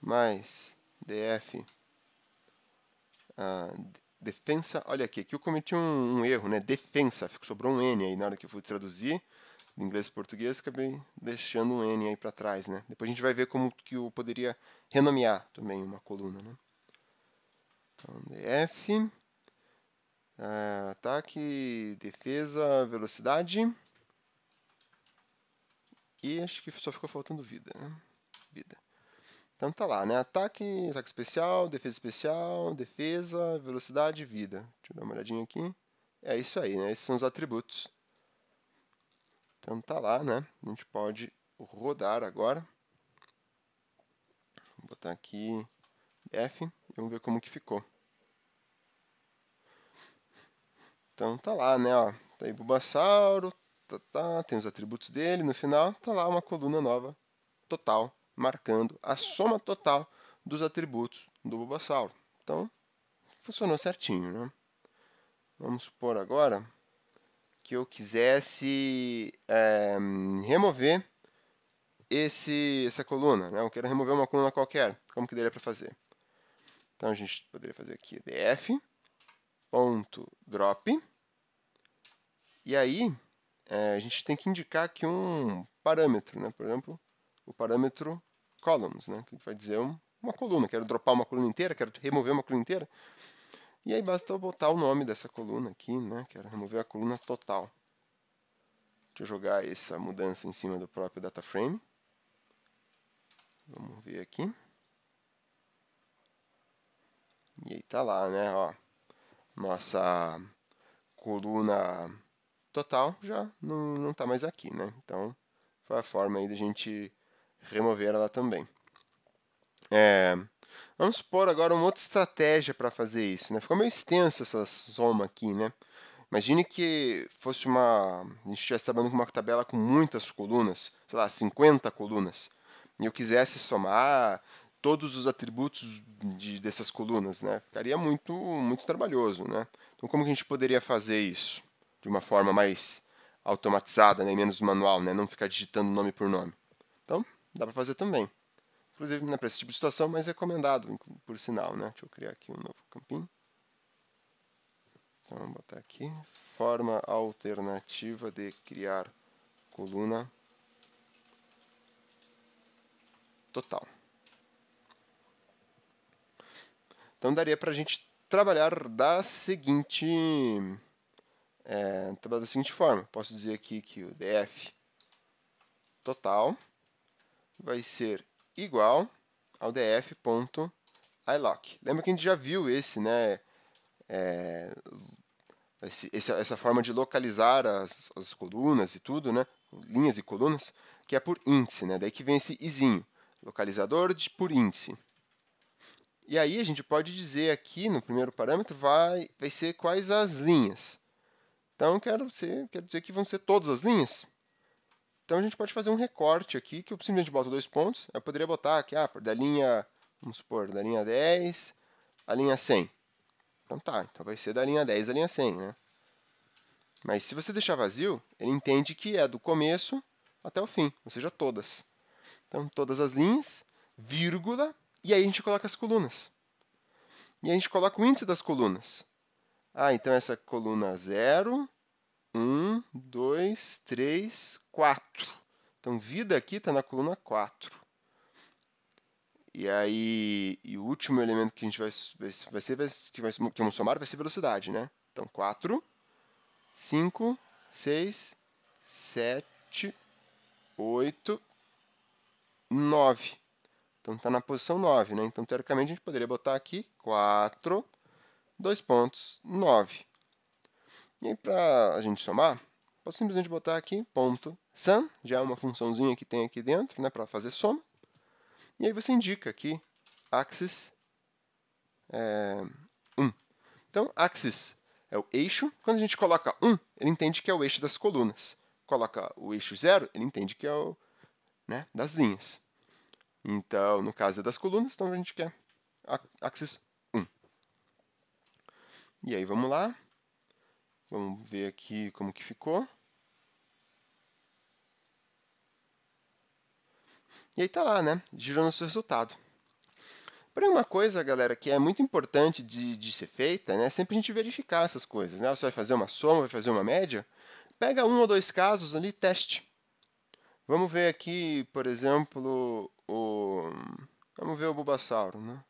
mais df defensa. Olha aqui eu cometi um erro, né? Defensa, sobrou um N aí na hora que eu fui traduzir do inglês para português, acabei deixando um N aí para trás, né? Depois a gente vai ver como que eu poderia renomear também uma coluna, né? Então, df, ataque, defesa, velocidade, e acho que só ficou faltando vida, né? Vida. Então tá lá, né? Ataque especial, defesa, velocidade e vida. Deixa eu dar uma olhadinha aqui. É isso aí, né? Esses são os atributos. Então tá lá, né? A gente pode rodar agora. Vou botar aqui F e vamos ver como que ficou. Então tá lá, né? Ó, tá aí Bulbasauro, tem os atributos dele. No final tá lá uma coluna nova, total, marcando a soma total dos atributos do Bulbasauro. Então, funcionou certinho, né? Vamos supor agora que eu quisesse remover essa coluna, né? Eu quero remover uma coluna qualquer. Como que daria para fazer? Então, a gente poderia fazer aqui df.drop. E aí, a gente tem que indicar aqui um parâmetro, né? Por exemplo, o parâmetro columns, né? Que vai dizer uma coluna. Quero dropar uma coluna inteira, quero remover uma coluna inteira. E aí basta eu botar o nome dessa coluna aqui, né? Quero remover a coluna total. Deixa eu jogar essa mudança em cima do próprio data frame. Vamos ver aqui. E aí tá lá, né? Ó, nossa coluna total já não tá mais aqui, né? Então, foi a forma aí da gente remover ela também. Vamos supor agora uma outra estratégia para fazer isso, né? Ficou meio extenso essa soma aqui, né? Imagine que fosse a gente estivesse trabalhando com uma tabela com muitas colunas, sei lá, 50 colunas, e eu quisesse somar todos os atributos dessas colunas, né? Ficaria muito trabalhoso, né? Então, como que a gente poderia fazer isso de uma forma mais automatizada, né? Menos manual, né? Não ficar digitando nome por nome. Então, dá para fazer também. Inclusive, não é para esse tipo de situação, mas é recomendado, por sinal, né? Deixa eu criar aqui um novo campinho. Então, vamos botar aqui, forma alternativa de criar coluna total. Então, daria para a gente trabalhar da seguinte forma. Posso dizer aqui que o df total vai ser igual ao df.ilock. Lembra que a gente já viu esse, né? Essa forma de localizar as colunas e tudo, né? Linhas e colunas, que é por índice, né? Daí que vem esse izinho, localizador por índice. E aí a gente pode dizer aqui no primeiro parâmetro vai ser quais as linhas. Então quero dizer que vão ser todas as linhas. Então a gente pode fazer um recorte aqui, que eu simplesmente boto 2 pontos. Eu poderia botar aqui, da linha, vamos supor, da linha 10 à linha 100. Então tá, então vai ser da linha 10 à linha 100, né? Mas se você deixar vazio, ele entende que é do começo até o fim, ou seja, todas. Então, todas as linhas, vírgula, e aí a gente coloca as colunas. E a gente coloca o índice das colunas. Então essa coluna 0, 1, 2, 3, 4. Então, vida aqui está na coluna 4. E aí, o último elemento que a gente que vamos somar vai ser velocidade, né? Então, 4, 5, 6, 7, 8, 9. Então, está na posição 9, né? Então, teoricamente, a gente poderia botar aqui 4, 2 pontos, 9. E aí, para a gente somar, posso simplesmente botar aqui ponto sum, já é uma funçãozinha que tem aqui dentro, né, para fazer soma. E aí você indica aqui axis 1. Então, axis é o eixo. Quando a gente coloca 1, ele entende que é o eixo das colunas. Coloca o eixo 0, ele entende que é o das linhas. Então, no caso é das colunas, então a gente quer axis 1. E aí, vamos lá. Vamos ver aqui como que ficou. E aí tá lá, né? Girando o seu resultado. Porém, uma coisa, galera, que é muito importante de ser feita, né, é sempre a gente verificar essas coisas, né? Você vai fazer uma soma, vai fazer uma média, pega um ou dois casos ali e teste. Vamos ver aqui, por exemplo, vamos ver o Bulbasauro, né?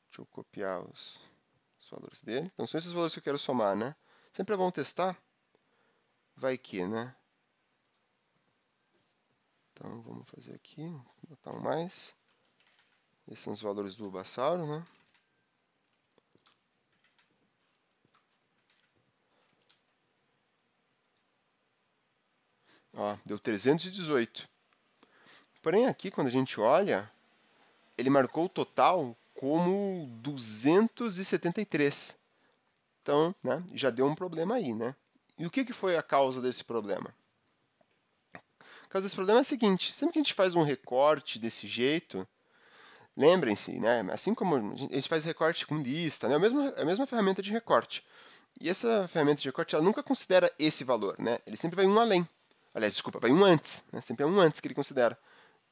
Deixa eu copiar os valores dele. Então, são esses valores que eu quero somar, né? Sempre é bom testar. Vai que, né? Então, vamos fazer aqui, botar um mais. Esses são os valores do Bulbasauro, né? Ó, deu 318. Porém, aqui, quando a gente olha, ele marcou o total como 273. Então, né, já deu um problema aí, né? E o que foi a causa desse problema? A causa desse problema é a seguinte: sempre que a gente faz um recorte desse jeito, lembrem-se, né, assim como a gente faz recorte com lista, né, a mesma ferramenta de recorte. E essa ferramenta de recorte ela nunca considera esse valor, né? Ele sempre vai um além. Aliás, desculpa, vai um antes, né? Sempre é um antes que ele considera.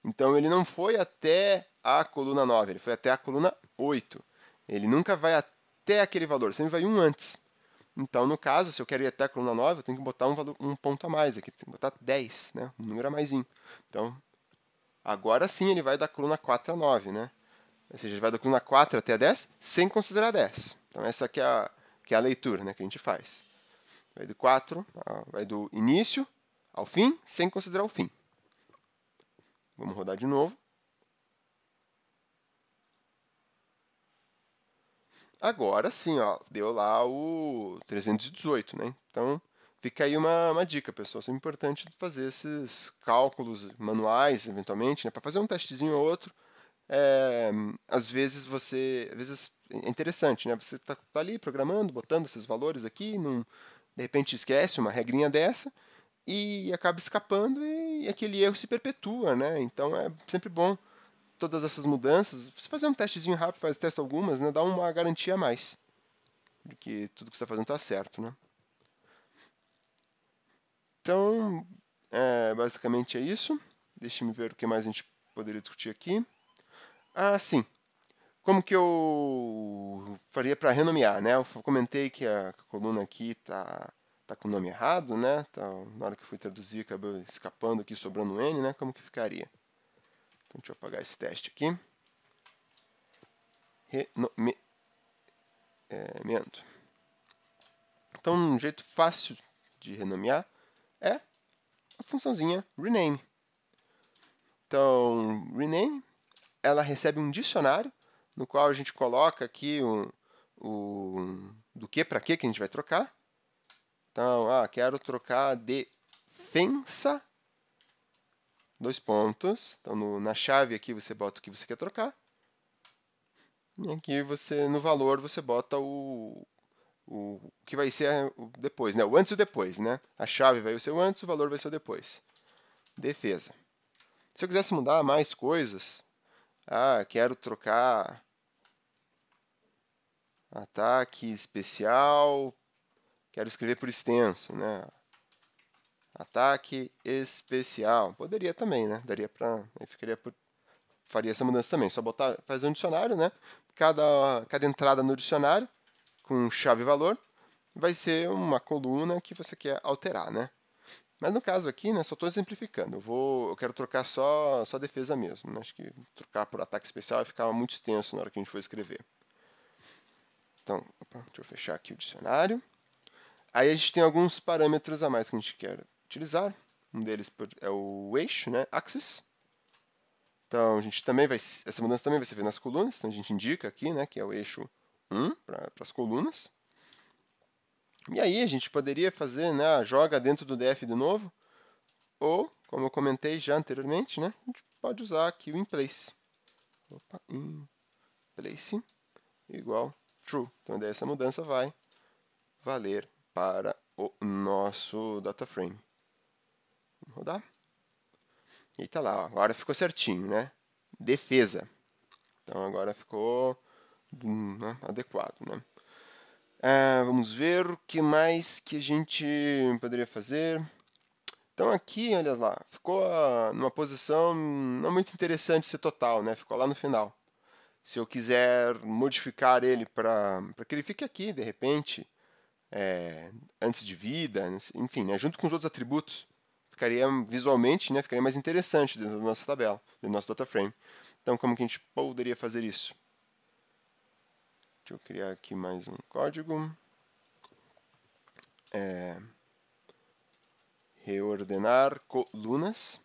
Então ele não foi até a coluna 9, ele foi até a coluna 8. Ele nunca vai até aquele valor, sempre vai um antes. Então, no caso, se eu quero ir até a coluna 9, eu tenho que botar um ponto a mais aqui, tenho que botar 10, né? Um número a maisinho. Então, agora sim ele vai da coluna 4 a 9, né? Ou seja, ele vai da coluna 4 até a 10 sem considerar 10. Então, essa aqui é a leitura, né, que a gente faz. Vai do 4, vai do início ao fim, sem considerar o fim. Vamos rodar de novo. Agora sim, ó, deu lá o 318, né? Então, fica aí uma dica, pessoal. É importante fazer esses cálculos manuais, eventualmente, né? Para fazer um testezinho ou outro. Às vezes é interessante, né? Você está ali programando, botando esses valores aqui, de repente esquece uma regrinha dessa e acaba escapando e aquele erro se perpetua, né? Então é sempre bom todas essas mudanças. Você fazer um testezinho rápido, testa algumas, né? Dá uma garantia a mais de que tudo que você está fazendo está certo, né? Então, basicamente é isso. Deixa-me ver o que mais a gente poderia discutir aqui. Ah, sim. Como que eu faria para renomear, né? Eu comentei que a coluna aqui tá com o nome errado, né? Tá, na hora que eu fui traduzir, acabou escapando aqui, sobrando um N, né? Como que ficaria? Então, deixa eu apagar esse teste aqui. Renomeando. Então, um jeito fácil de renomear é a funçãozinha rename. Então, rename, ela recebe um dicionário no qual a gente coloca aqui do que para que a gente vai trocar. Então, quero trocar defensa, dois pontos. Então, na chave aqui você bota o que você quer trocar. E aqui no valor, você bota o que vai ser o depois, né? O antes e o depois, né? A chave vai ser o antes, o valor vai ser o depois. Defesa. Se eu quisesse mudar mais coisas, quero trocar ataque especial, quero escrever por extenso, né? Ataque especial. Poderia também, né? Daria para, faria essa mudança também. Só fazer um dicionário, né? Cada entrada no dicionário com chave e valor vai ser uma coluna que você quer alterar, né? Mas no caso aqui, né, só estou exemplificando. Eu quero trocar só defesa mesmo. Né? Acho que trocar por ataque especial vai ficar muito extenso na hora que a gente for escrever. Então, deixa eu fechar aqui o dicionário. Aí a gente tem alguns parâmetros a mais que a gente quer utilizar. Um deles é o eixo, né, axis. Então, essa mudança também vai ser feita nas colunas. Então, a gente indica aqui, né, que é o eixo 1 para as colunas. E aí a gente poderia fazer, né, joga dentro do def de novo, ou, como eu comentei já anteriormente, né, a gente pode usar aqui o inPlace. inPlace igual true. Então daí essa mudança vai valer para o nosso DataFrame. Vamos rodar. E tá lá, ó, agora ficou certinho, né? Defesa. Então agora ficou adequado, né? Vamos ver o que mais que a gente poderia fazer. Então aqui, olha lá, ficou numa posição não muito interessante esse total, né? Ficou lá no final. Se eu quiser modificar ele para que ele fique aqui, de repente, antes de vida, enfim, né? Junto com os outros atributos, ficaria visualmente, né? Ficaria mais interessante dentro da nossa tabela, dentro do nosso data frame. Então, como que a gente poderia fazer isso? Deixa eu criar aqui mais um código. Reordenar colunas.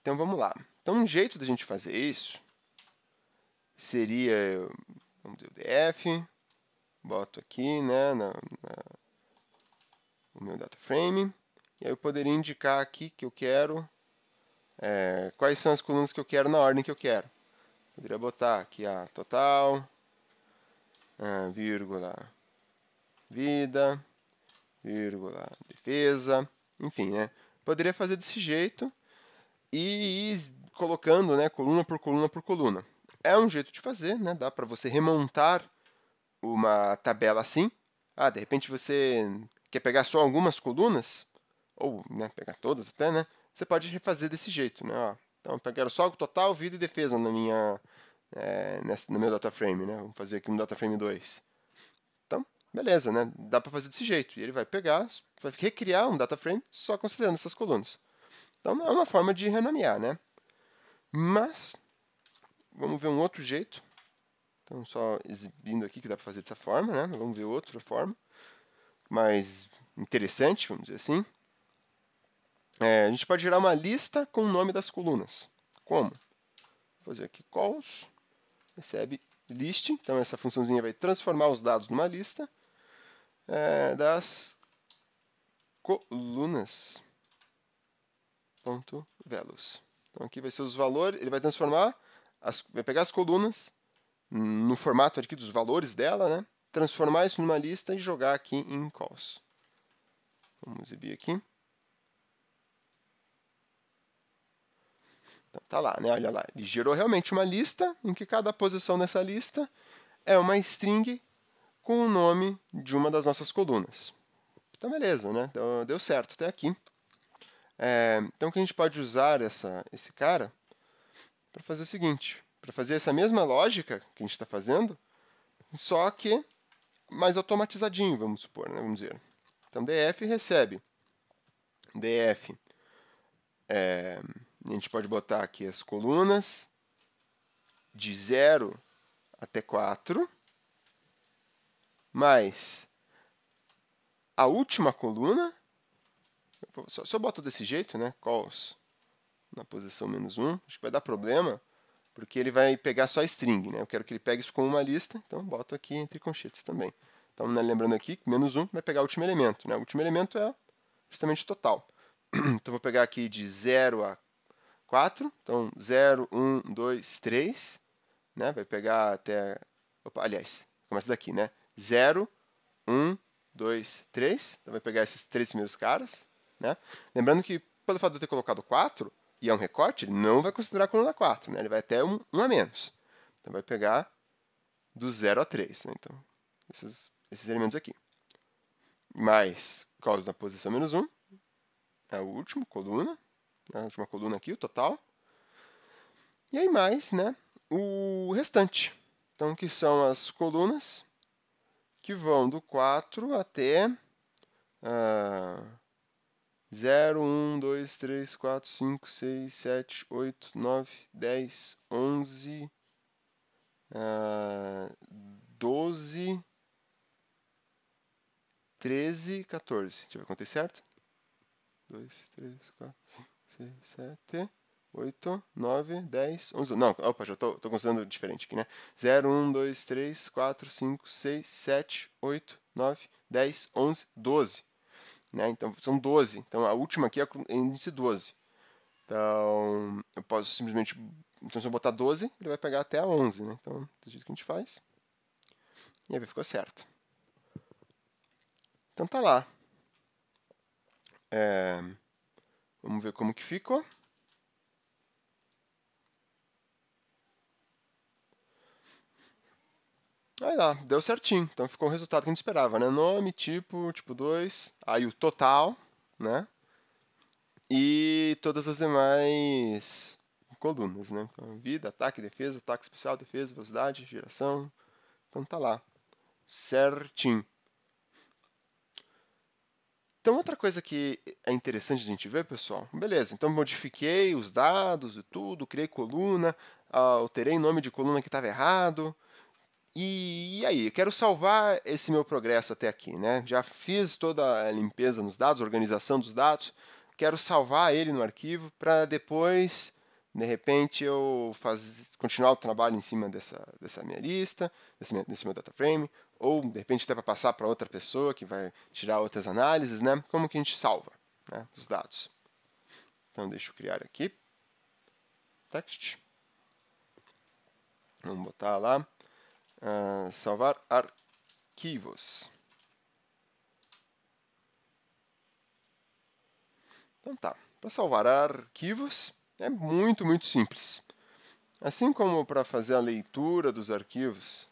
Então, vamos lá. Então, um jeito da gente fazer isso seria, vamos dizer, o df, boto aqui, né, o meu data frame, e aí eu poderia indicar aqui que eu quero, quais são as colunas que eu quero na ordem que eu quero. Poderia botar aqui a total, vírgula, vida, vírgula, defesa, enfim, né? Poderia fazer desse jeito e ir colocando, né, coluna por coluna por coluna. É um jeito de fazer, né? Dá para você remontar uma tabela assim. De repente você quer pegar só algumas colunas, ou né, pegar todas até, né? Você pode refazer desse jeito, né? Então, eu quero só o total, vida e defesa na minha, no meu data frame, né? Vamos fazer aqui um data frame 2. Então, beleza, né? Dá para fazer desse jeito. E ele vai pegar, vai recriar um data frame só considerando essas colunas. Então, é uma forma de renomear, né? Mas, vamos ver um outro jeito. Então, só exibindo aqui que dá para fazer dessa forma, né? Vamos ver outra forma mais interessante, vamos dizer assim. A gente pode gerar uma lista com o nome das colunas. Como? Vou fazer aqui calls, recebe list. Então, essa funçãozinha vai transformar os dados numa lista das colunas. .values. Então, aqui vai ser os valores, ele vai transformar, vai pegar as colunas no formato aqui dos valores dela, né? Transformar isso numa lista e jogar aqui em calls. Vamos exibir aqui. Então, tá lá, né? Olha lá. Ele gerou realmente uma lista em que cada posição nessa lista é uma string com o nome de uma das nossas colunas. Então, beleza, né? Deu certo até aqui. Então, que a gente pode usar esse cara para fazer o seguinte, para fazer essa mesma lógica que a gente está fazendo, só que mais automatizadinho, vamos supor, né? Vamos dizer. Então, df recebe df, a gente pode botar aqui as colunas de 0 até 4, mais a última coluna, se eu boto desse jeito, né? Calls na posição -1, acho que vai dar problema, porque ele vai pegar só string, né? Eu quero que ele pegue isso como uma lista, então eu boto aqui entre colchetes também. Então, né, lembrando aqui que -1 vai pegar o último elemento, né? O último elemento é justamente total. Então, vou pegar aqui de 0 a 4, então 0, 1, 2, 3, né? Vai pegar até... Opa, aliás, começa daqui, né? 0, 1, 2, 3, então vai pegar esses 3 primeiros caras, né? Lembrando que, pelo fato de eu ter colocado 4, e é um recorte, ele não vai considerar a coluna 4, né? Ele vai até um a menos. Então, vai pegar do 0 a 3, né? Então, esses elementos aqui. Mais calls na posição -1, é o último, coluna, a última coluna aqui, o total. E aí mais, né, o restante. Então, que são as colunas que vão do 4 até 0, 1, 2, 3, 4, 5, 6, 7, 8, 9, 10, 11, 12, 13, 14. Deixa eu ver quanto é certo. 2, 3, 4, 5, 6, 7, 8, 9, 10, 11. Não, opa, já estou considerando diferente aqui, né? 0, 1, 2, 3, 4, 5, 6, 7, 8, 9, 10, 11, 12. Né? Então, são 12. Então, a última aqui é o índice 12. Então, eu posso simplesmente... Então, se eu botar 12, ele vai pegar até a 11. Né? Então, do jeito que a gente faz. E aí ficou certo. Então, tá lá. Vamos ver como que ficou. Aí lá, deu certinho. Então ficou o resultado que a gente esperava, né? Nome, tipo 2, aí o total, né? E todas as demais colunas, né? Então, vida, ataque, ataque especial, defesa, velocidade, geração. Então tá lá, certinho. Então outra coisa que é interessante a gente ver, pessoal, beleza, então modifiquei os dados e tudo, criei coluna, alterei o nome de coluna que estava errado, e aí, eu quero salvar esse meu progresso até aqui, né? Já fiz toda a limpeza nos dados, organização dos dados, quero salvar ele no arquivo para depois, de repente, eu continuar o trabalho em cima dessa minha lista, desse meu data frame, ou de repente até para passar para outra pessoa que vai tirar outras análises, né? Como que a gente salva, né, os dados? Então, deixa eu criar aqui, text, vamos botar lá, salvar arquivos. Então tá, para salvar arquivos é muito simples. Assim como para fazer a leitura dos arquivos,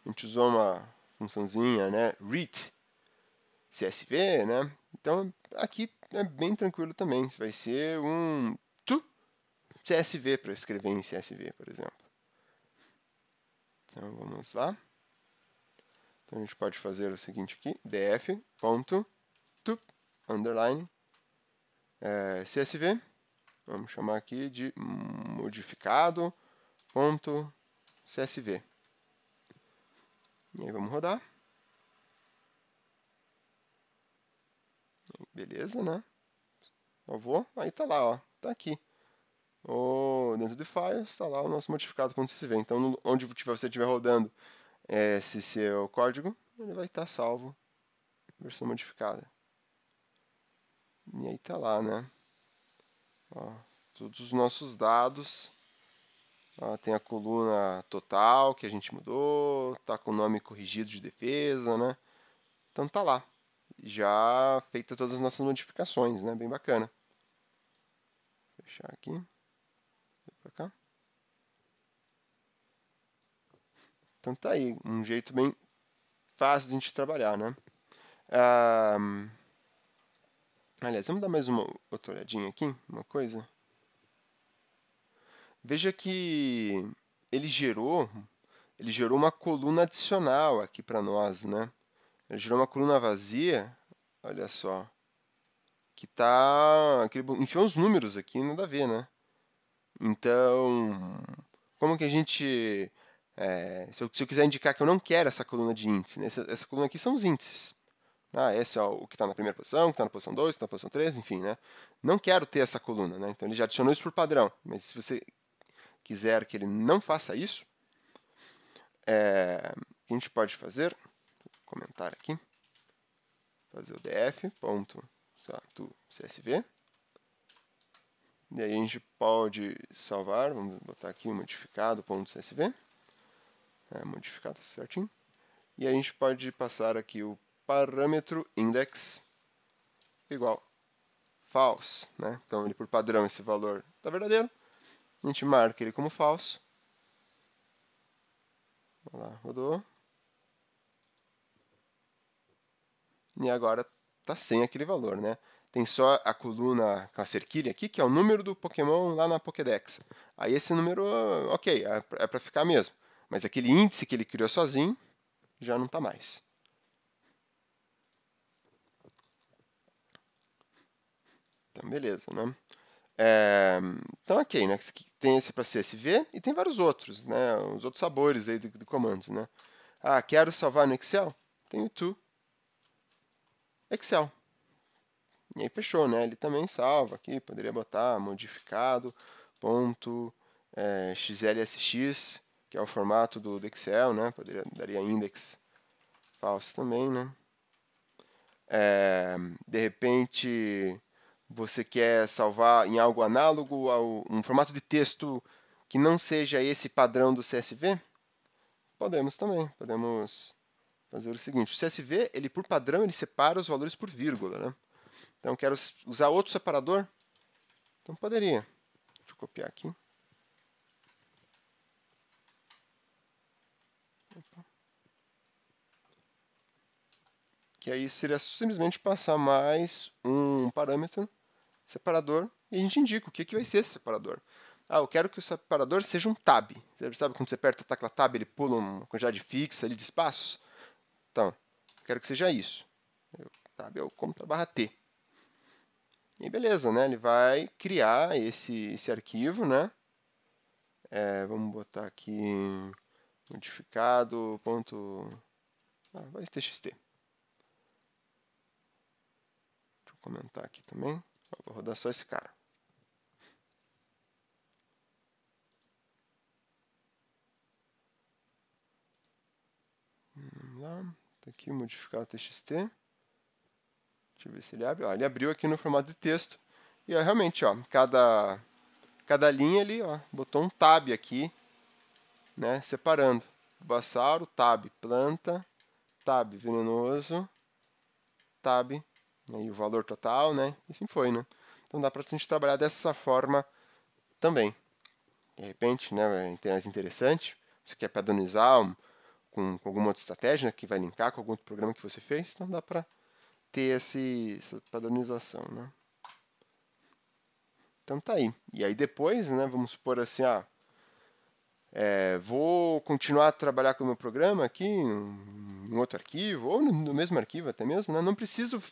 a gente usou uma funçãozinha, né, read CSV, né? Então aqui é bem tranquilo também, vai ser um to CSV para escrever em CSV, por exemplo. Então vamos lá. Então a gente pode fazer o seguinte aqui, df.to underline CSV, vamos chamar aqui de modificado.csv. E aí vamos rodar. Beleza, né? Salvou, aí tá lá, ó, tá aqui. Dentro de files, está lá o nosso modificado.csv. Então, onde você estiver rodando esse seu código, ele vai estar salvo, versão modificada. E aí tá lá, né? Ó, todos os nossos dados. Ó, tem a coluna total que a gente mudou, tá com o nome corrigido de defesa, né? Então tá lá. Já feita todas as nossas modificações, né? Bem bacana. Vou fechar aqui. Vou pra cá. Então tá aí, um jeito bem fácil de a gente trabalhar, né? Aliás, vamos dar mais uma outra olhadinha aqui, uma coisa. Veja que ele gerou uma coluna adicional aqui para nós, né? Ele gerou uma coluna vazia, olha só, que ele enfiou uns números aqui, nada a ver, né? Então, como que a gente... se eu quiser indicar que eu não quero essa coluna de índice, né? Essa coluna aqui são os índices. Esse é o que está na primeira posição, que está na posição 2, que está na posição 3, enfim, né? Não quero ter essa coluna, né? Então ele já adicionou isso por padrão. Mas se você quiser que ele não faça isso, o que a gente pode fazer? Vou comentar aqui. Fazer o df.csv. E aí a gente pode salvar, vamos botar aqui o modificado.csv. Modificado certinho. E a gente pode passar aqui o parâmetro index igual false, né? Então, ele por padrão, esse valor está verdadeiro. A gente marca ele como falso. Olha lá, rodou. E agora está sem aquele valor, né? Tem só a coluna com a cerquilha aqui, que é o número do Pokémon lá na Pokédex. Aí esse número, ok, é para ficar mesmo. Mas aquele índice que ele criou sozinho, já não está mais. Então, beleza, né? Então, ok, né? Tem esse para CSV e tem vários outros, né? Os outros sabores aí de comandos, né? Quero salvar no Excel? Tem o to Excel. E aí fechou, né? Ele também salva aqui, poderia botar modificado, ponto, XLSX, que é o formato do Excel, né? Daria index false também, né? De repente, você quer salvar em algo análogo a um formato de texto que não seja esse padrão do CSV? Podemos também, podemos fazer o seguinte, o CSV, ele por padrão, ele separa os valores por vírgula, né? Então, eu quero usar outro separador, então poderia. Deixa eu copiar aqui. que aí seria simplesmente passar mais um parâmetro separador e a gente indica o que vai ser esse separador. Ah, eu quero que o separador seja um tab. Você sabe quando você aperta a tecla tab, ele pula uma quantidade fixa ali de espaços? Então, eu quero que seja isso. Tab é o contra/T. E beleza, né? Ele vai criar esse arquivo, né? Vamos botar aqui modificado ponto... vai txt. Deixa eu comentar aqui também. Vou rodar só esse cara. Vamos lá. Tá aqui o modificado txt. Deixa eu ver se ele abre. Ó, ele abriu aqui no formato de texto. E ó, realmente, ó, cada linha ali, ó, botou um tab aqui, né, separando. Bulbasauro, tab, planta, tab, venenoso, tab, e o valor total, né, e assim foi, né. Então dá para a gente trabalhar dessa forma também. De repente, né, é mais interessante, você quer padronizar com alguma outra estratégia, né, que vai linkar com algum outro programa que você fez, então dá para ter essa padronização, né. Então tá aí. E aí depois, né, vamos supor assim, vou continuar a trabalhar com o meu programa aqui em outro arquivo, ou no mesmo arquivo até mesmo, né? Não preciso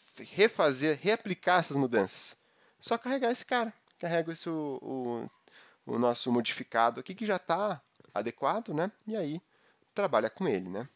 reaplicar essas mudanças. Só carregar esse cara. Carrego o nosso modificado aqui que já está adequado, né? E aí trabalha com ele, né?